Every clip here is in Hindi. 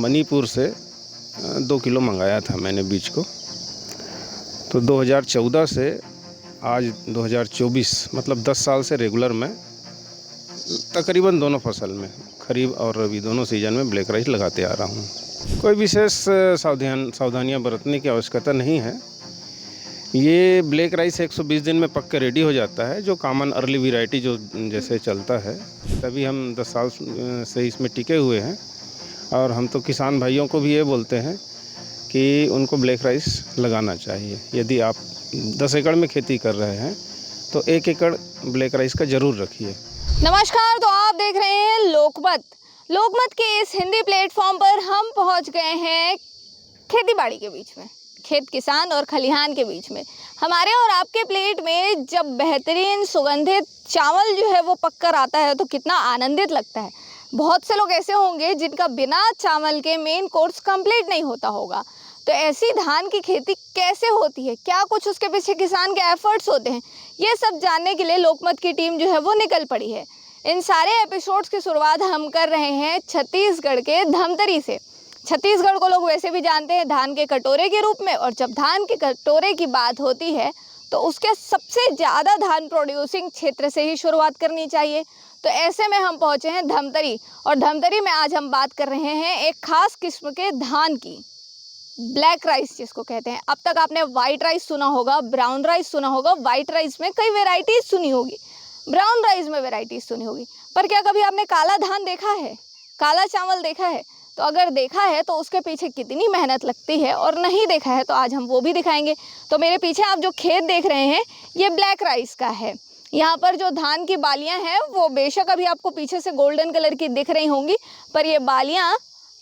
मणिपुर से 2 किलो मंगाया था मैंने बीज को। तो 2014 से आज 2024 मतलब 10 साल से रेगुलर मैं तकरीबन दोनों फसल में, खरीफ और रबी दोनों सीजन में ब्लैक राइस लगाते आ रहा हूँ। कोई विशेष सावधानियाँ बरतने की आवश्यकता नहीं है। ये ब्लैक राइस 120 दिन में पक के रेडी हो जाता है, जो कॉमन अर्ली वैरायटी जो जैसे चलता है। तभी हम 10 साल से इसमें टिके हुए हैं। और हम तो किसान भाइयों को भी ये बोलते हैं कि उनको ब्लैक राइस लगाना चाहिए। यदि आप 10 एकड़ में खेती कर रहे हैं तो 1 एकड़ ब्लैक राइस का ज़रूर रखिए। नमस्कार, तो आप देख रहे हैं लोकमत के इस हिंदी प्लेटफॉर्म पर हम पहुंच गए हैं खेती बाड़ी के बीच में, खेत किसान और खलिहान के बीच में। हमारे और आपके प्लेट में जब बेहतरीन सुगंधित चावल जो है वो पककर आता है तो कितना आनंदित लगता है। बहुत से लोग ऐसे होंगे जिनका बिना चावल के मेन कोर्स कंप्लीट नहीं होता होगा। तो ऐसी धान की खेती कैसे होती है, क्या कुछ उसके पीछे किसान के एफर्ट्स होते हैं, ये सब जानने के लिए लोकमत की टीम जो है वो निकल पड़ी है। इन सारे एपिसोड्स की शुरुआत हम कर रहे हैं छत्तीसगढ़ के धमतरी से। छत्तीसगढ़ को लोग वैसे भी जानते हैं धान के कटोरे के रूप में, और जब धान के कटोरे की बात होती है तो उसके सबसे ज़्यादा धान प्रोड्यूसिंग क्षेत्र से ही शुरुआत करनी चाहिए। तो ऐसे में हम पहुँचे हैं धमतरी, और धमतरी में आज हम बात कर रहे हैं एक खास किस्म के धान की, ब्लैक राइस जिसको कहते हैं। अब तक आपने वाइट राइस सुना होगा, ब्राउन राइस सुना होगा, वाइट राइस में कई वेराइटीज सुनी होगी, ब्राउन राइस में वेराइटीज सुनी होगी, पर क्या कभी आपने काला धान देखा है, काला चावल देखा है? तो अगर देखा है तो उसके पीछे कितनी मेहनत लगती है, और नहीं देखा है तो आज हम वो भी दिखाएंगे। तो मेरे पीछे आप जो खेत देख रहे हैं ये ब्लैक राइस का है। यहाँ पर जो धान की बालियाँ हैं वो बेशक अभी आपको पीछे से गोल्डन कलर की दिख रही होंगी, पर ये बालियाँ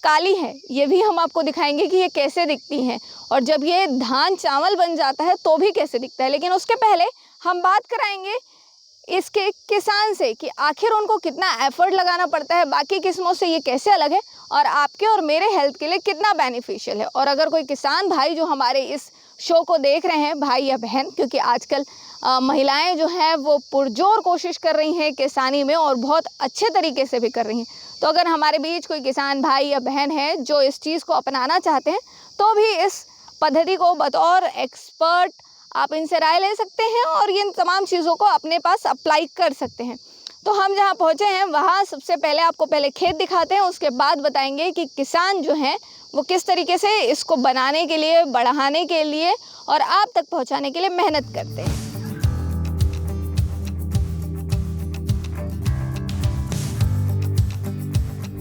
काली है। ये भी हम आपको दिखाएंगे कि ये कैसे दिखती हैं, और जब ये धान चावल बन जाता है तो भी कैसे दिखता है। लेकिन उसके पहले हम बात कराएंगे इसके किसान से कि आखिर उनको कितना एफर्ट लगाना पड़ता है, बाकी किस्मों से ये कैसे अलग है, और आपके और मेरे हेल्थ के लिए कितना बेनिफिशियल है। और अगर कोई किसान भाई जो हमारे इस शो को देख रहे हैं, भाई या बहन, क्योंकि आजकल महिलाएं जो हैं वो पुरजोर कोशिश कर रही हैं किसानी में, और बहुत अच्छे तरीके से भी कर रही हैं। तो अगर हमारे बीच कोई किसान भाई या बहन है जो इस चीज़ को अपनाना चाहते हैं तो भी इस पद्धति को बतौर एक्सपर्ट आप इनसे राय ले सकते हैं और इन तमाम चीज़ों को अपने पास अप्लाई कर सकते हैं। तो हम जहाँ पहुँचे हैं वहाँ सबसे पहले आपको पहले खेत दिखाते हैं, उसके बाद बताएंगे कि किसान जो हैं वो किस तरीके से इसको बनाने के लिए, बढ़ाने के लिए और आप तक पहुँचाने के लिए मेहनत करते हैं।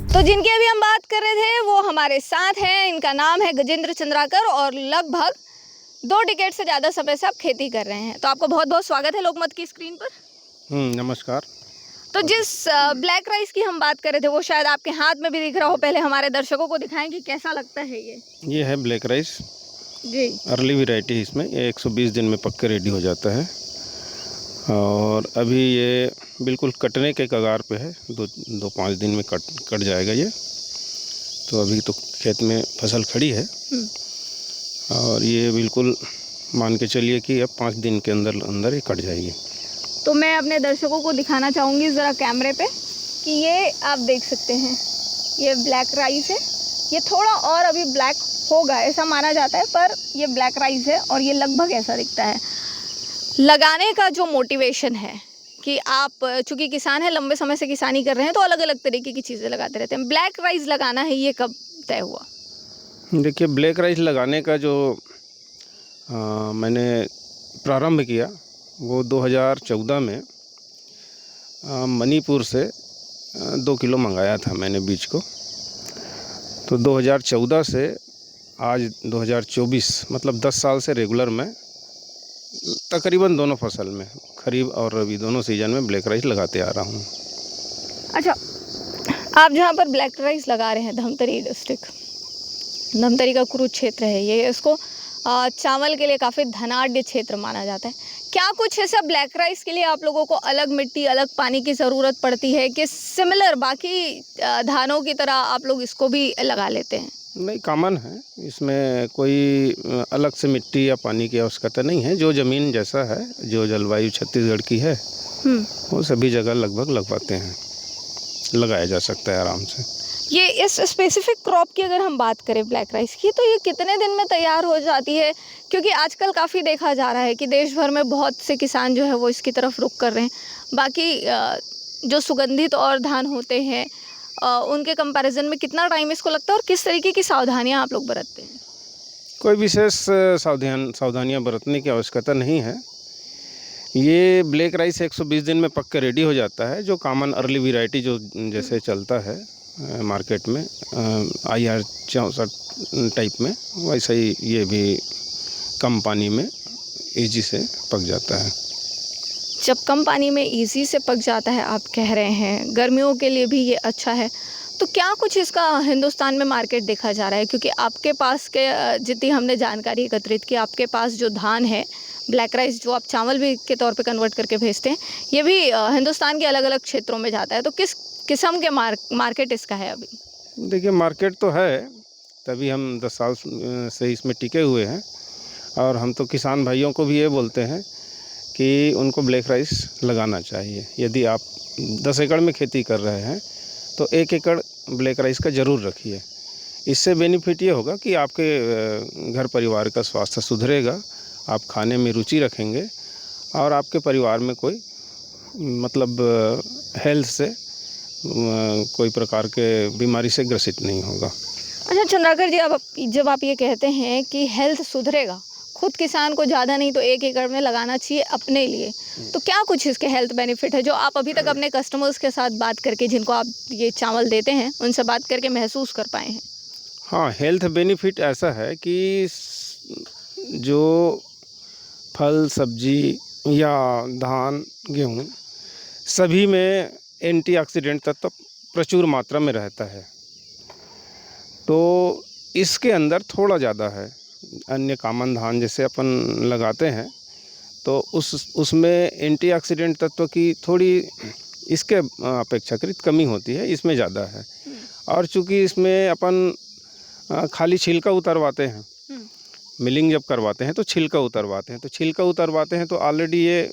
तो जिनकी अभी हम बात कर रहे थे वो हमारे साथ हैं। इनका नाम है गजेंद्र चंद्राकर, और लगभग 2 डिकेड से ज़्यादा समय से आप खेती कर रहे हैं। तो आपको बहुत बहुत स्वागत है लोकमत की स्क्रीन पर। नमस्कार। तो जिस ब्लैक राइस की हम बात कर रहे थे वो शायद आपके हाथ में भी दिख रहा हो, पहले हमारे दर्शकों को दिखाएं कि कैसा लगता है ये है ब्लैक राइस जी, अर्ली वैरायटी। इसमें ये 120 दिन में पक के रेडी हो जाता है, और अभी ये बिल्कुल कटने के कगार पे है। 2-5 दिन में कट जाएगा ये। तो अभी तो खेत में फसल खड़ी है, और ये बिल्कुल मान के चलिए कि अब 5 दिन के अंदर ये कट जाएगी। तो मैं अपने दर्शकों को दिखाना चाहूँगी ज़रा कैमरे पे कि ये आप देख सकते हैं ये ब्लैक राइस है। ये थोड़ा और अभी ब्लैक होगा ऐसा माना जाता है, पर ये ब्लैक राइस है और ये लगभग ऐसा दिखता है। लगाने का जो मोटिवेशन है कि आप चूँकि किसान हैं, लंबे समय से किसानी कर रहे हैं, तो अलग अलग तरीके की चीज़ें लगाते रहते हैं। ब्लैक राइस लगाना है, ये कब तय हुआ? देखिए, ब्लैक राइस लगाने का जो मैंने प्रारंभ किया वो 2014 में मणिपुर से 2 किलो मंगाया था मैंने बीज को। तो 2014 से आज 2024 मतलब 10 साल से रेगुलर मैं तकरीबन दोनों फसल में, खरीफ और रबी दोनों सीजन में ब्लैक राइस लगाते आ रहा हूँ। अच्छा, आप जहाँ पर ब्लैक राइस लगा रहे हैं, धमतरी डिस्ट्रिक्ट, धमतरी का कुरुक्षेत्र है ये, इसको चावल के लिए काफ़ी धनाढ्य क्षेत्र माना जाता है। क्या कुछ ऐसा ब्लैक राइस के लिए आप लोगों को अलग मिट्टी, अलग पानी की ज़रूरत पड़ती है कि सिमिलर बाकी धानों की तरह आप लोग इसको भी लगा लेते हैं? नहीं, कॉमन है, इसमें कोई अलग से मिट्टी या पानी की आवश्यकता नहीं है। जो ज़मीन जैसा है, जो जलवायु छत्तीसगढ़ की है वो सभी जगह लगभग लगवाते हैं, लगाया जा सकता है आराम से। ये इस स्पेसिफिक क्रॉप की अगर हम बात करें ब्लैक राइस की, तो ये कितने दिन में तैयार हो जाती है? क्योंकि आजकल काफ़ी देखा जा रहा है कि देश भर में बहुत से किसान जो है वो इसकी तरफ रुख कर रहे हैं। बाकी जो सुगंधित और धान होते हैं उनके कंपैरिजन में कितना टाइम इसको लगता है और किस तरीके की सावधानियां आप लोग बरतते हैं? कोई विशेष सावधानियां बरतने की आवश्यकता नहीं है। ये ब्लैक राइस 120 दिन में पक के रेडी हो जाता है। जो कॉमन अर्ली वैरायटी जो जैसे चलता है मार्केट में IR 64 टाइप में, वैसा ही ये भी कम पानी में इजी से पक जाता है। जब कम पानी में इजी से पक जाता है आप कह रहे हैं, गर्मियों के लिए भी ये अच्छा है, तो क्या कुछ इसका हिंदुस्तान में मार्केट देखा जा रहा है? क्योंकि आपके पास के जितनी हमने जानकारी एकत्रित की, आपके पास जो धान है ब्लैक राइस जो आप चावल भी के तौर पे कन्वर्ट करके भेजते हैं, ये भी हिंदुस्तान के अलग अलग क्षेत्रों में जाता है। तो किस किस्म के मार्केट इसका है अभी? देखिए, मार्केट तो है, तभी हम 10 साल से इसमें टिके हुए हैं। और हम तो किसान भाइयों को भी ये बोलते हैं कि उनको ब्लैक राइस लगाना चाहिए। यदि आप 10 एकड़ में खेती कर रहे हैं तो 1 एकड़ ब्लैक राइस का ज़रूर रखिए। इससे बेनिफिट ये होगा कि आपके घर परिवार का स्वास्थ्य सुधरेगा, आप खाने में रुचि रखेंगे और आपके परिवार में कोई मतलब हेल्थ से कोई प्रकार के बीमारी से ग्रसित नहीं होगा। अच्छा चंद्राकर जी, जब आप ये कहते हैं कि हेल्थ सुधरेगा, खुद किसान को ज़्यादा नहीं तो 1 एकड़ में लगाना चाहिए अपने लिए, तो क्या कुछ इसके हेल्थ बेनिफिट है जो आप अभी तक अपने कस्टमर्स के साथ बात करके, जिनको आप ये चावल देते हैं, उनसे बात करके महसूस कर पाए हैं? हाँ, हेल्थ बेनिफिट ऐसा है कि जो फल सब्जी या धान गेहूँ सभी में एंटीऑक्सीडेंट तत्व प्रचुर मात्रा में रहता है, तो इसके अंदर थोड़ा ज़्यादा है। अन्य कॉमन धान जैसे अपन लगाते हैं तो उसमें एंटीऑक्सीडेंट तत्व की थोड़ी इसके अपेक्षाकृत कमी होती है, इसमें ज़्यादा है। और चूँकि इसमें अपन खाली छिलका उतरवाते हैं, मिलिंग जब करवाते हैं तो छिलका उतरवाते हैं, तो छिलका उतरवाते हैं तो ऑलरेडी ये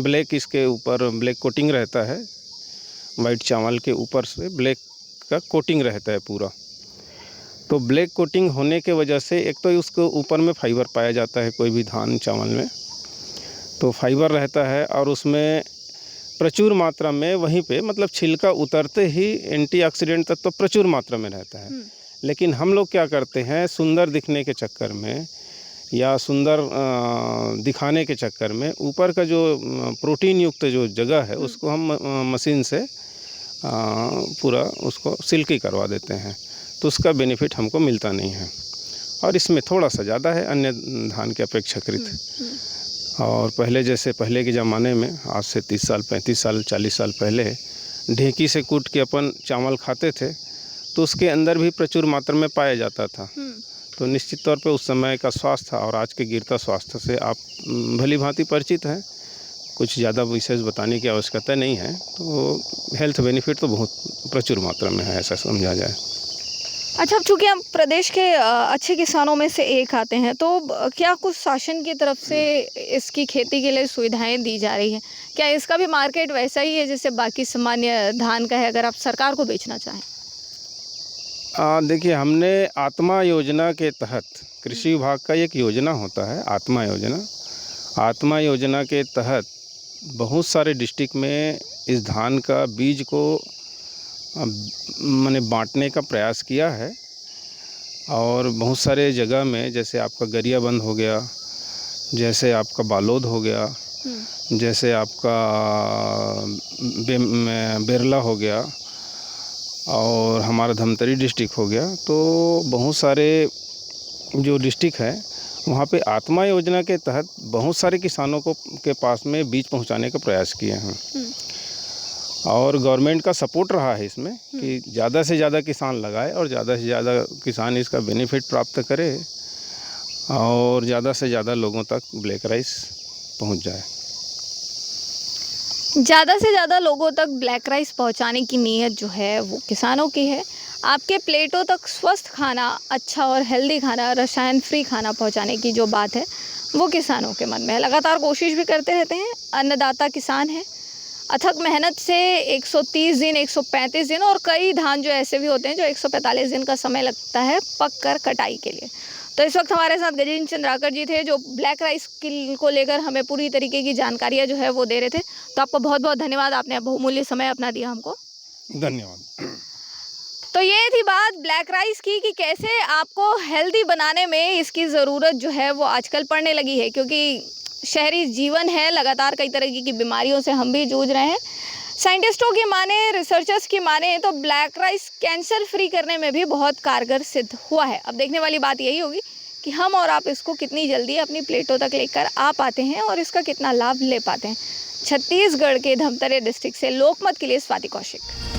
ब्लैक इसके ऊपर ब्लैक कोटिंग रहता है, वाइट चावल के ऊपर से ब्लैक का कोटिंग रहता है पूरा। तो ब्लैक कोटिंग होने के वजह से एक तो उसके ऊपर में फाइबर पाया जाता है, कोई भी धान चावल में तो फाइबर रहता है, और उसमें प्रचुर मात्रा में वहीं पे मतलब छिलका उतरते ही एंटीऑक्सीडेंट तत्व प्रचुर मात्रा में रहता है। लेकिन हम लोग क्या करते हैं, सुंदर दिखने के चक्कर में या सुंदर दिखाने के चक्कर में ऊपर का जो प्रोटीन युक्त जो जगह है उसको हम मशीन से पूरा उसको सिल्की करवा देते हैं, तो उसका बेनिफिट हमको मिलता नहीं है। और इसमें थोड़ा सा ज़्यादा है अन्य धान के अपेक्षाकृत। और पहले जैसे पहले के ज़माने में, आज से 30 साल 35 साल 40 साल पहले ढेंकी से कूट के अपन चावल खाते थे, तो उसके अंदर भी प्रचुर मात्रा में पाया जाता था। तो निश्चित तौर पे उस समय का स्वास्थ्य और आज के गिरता स्वास्थ्य से आप भली भांति परिचित हैं, कुछ ज़्यादा विशेष बताने की आवश्यकता नहीं है। तो हेल्थ बेनिफिट तो बहुत प्रचुर मात्रा में है, ऐसा समझा जाए। अच्छा, अब चूँकि आप प्रदेश के अच्छे किसानों में से एक आते हैं, तो क्या कुछ शासन की तरफ से इसकी खेती के लिए सुविधाएं दी जा रही हैं? क्या इसका भी मार्केट वैसा ही है जैसे बाकी सामान्य धान का है, अगर आप सरकार को बेचना चाहें? देखिए, हमने आत्मा योजना के तहत, कृषि विभाग का एक योजना होता है आत्मा योजना। आत्मा योजना के तहत बहुत सारे डिस्ट्रिक्ट में इस धान का बीज को मैंने बांटने का प्रयास किया है। और बहुत सारे जगह में, जैसे आपका गरियाबंद हो गया, जैसे आपका बालोद हो गया, जैसे आपका बेरला हो गया और हमारा धमतरी डिस्ट्रिक्ट हो गया, तो बहुत सारे जो डिस्ट्रिक्ट है वहाँ पे आत्मा योजना के तहत बहुत सारे किसानों को के पास में बीज पहुँचाने का प्रयास किए हैं। और गवर्नमेंट का सपोर्ट रहा है इसमें कि ज़्यादा से ज़्यादा किसान लगाए और ज़्यादा से ज़्यादा किसान इसका बेनिफिट प्राप्त करे और ज़्यादा से ज़्यादा लोगों तक ब्लैक राइस पहुँच जाए। ज़्यादा से ज़्यादा लोगों तक ब्लैक राइस पहुंचाने की नीयत जो है वो किसानों की है। आपके प्लेटों तक स्वस्थ खाना, अच्छा और हेल्दी खाना, रसायन फ्री खाना पहुंचाने की जो बात है वो किसानों के मन में है। लगातार कोशिश भी करते रहते हैं, अन्नदाता किसान है। अथक मेहनत से 130 दिन, 135 दिन और कई धान जो ऐसे भी होते हैं जो 145 दिन का समय लगता है पक कर कटाई के लिए। तो इस वक्त हमारे साथ गजेंद्र चंद्राकर जी थे जो ब्लैक राइस को लेकर हमें पूरी तरीके की जानकारियाँ जो है वो दे रहे थे। तो आपका बहुत बहुत धन्यवाद, आपने बहुमूल्य समय अपना दिया हमको। धन्यवाद। तो ये थी बात ब्लैक राइस की कि कैसे आपको हेल्दी बनाने में इसकी ज़रूरत जो है वो आजकल पड़ने लगी है, क्योंकि शहरी जीवन है, लगातार कई तरह की बीमारियों से हम भी जूझ रहे हैं। साइंटिस्टों की माने, रिसर्चर्स की माने तो ब्लैक राइस कैंसर फ्री करने में भी बहुत कारगर सिद्ध हुआ है। अब देखने वाली बात यही होगी कि हम और आप इसको कितनी जल्दी अपनी प्लेटों तक लेकर आ पाते हैं और इसका कितना लाभ ले पाते हैं। छत्तीसगढ़ के धमतरी डिस्ट्रिक्ट से लोकमत के लिए स्वाति कौशिक।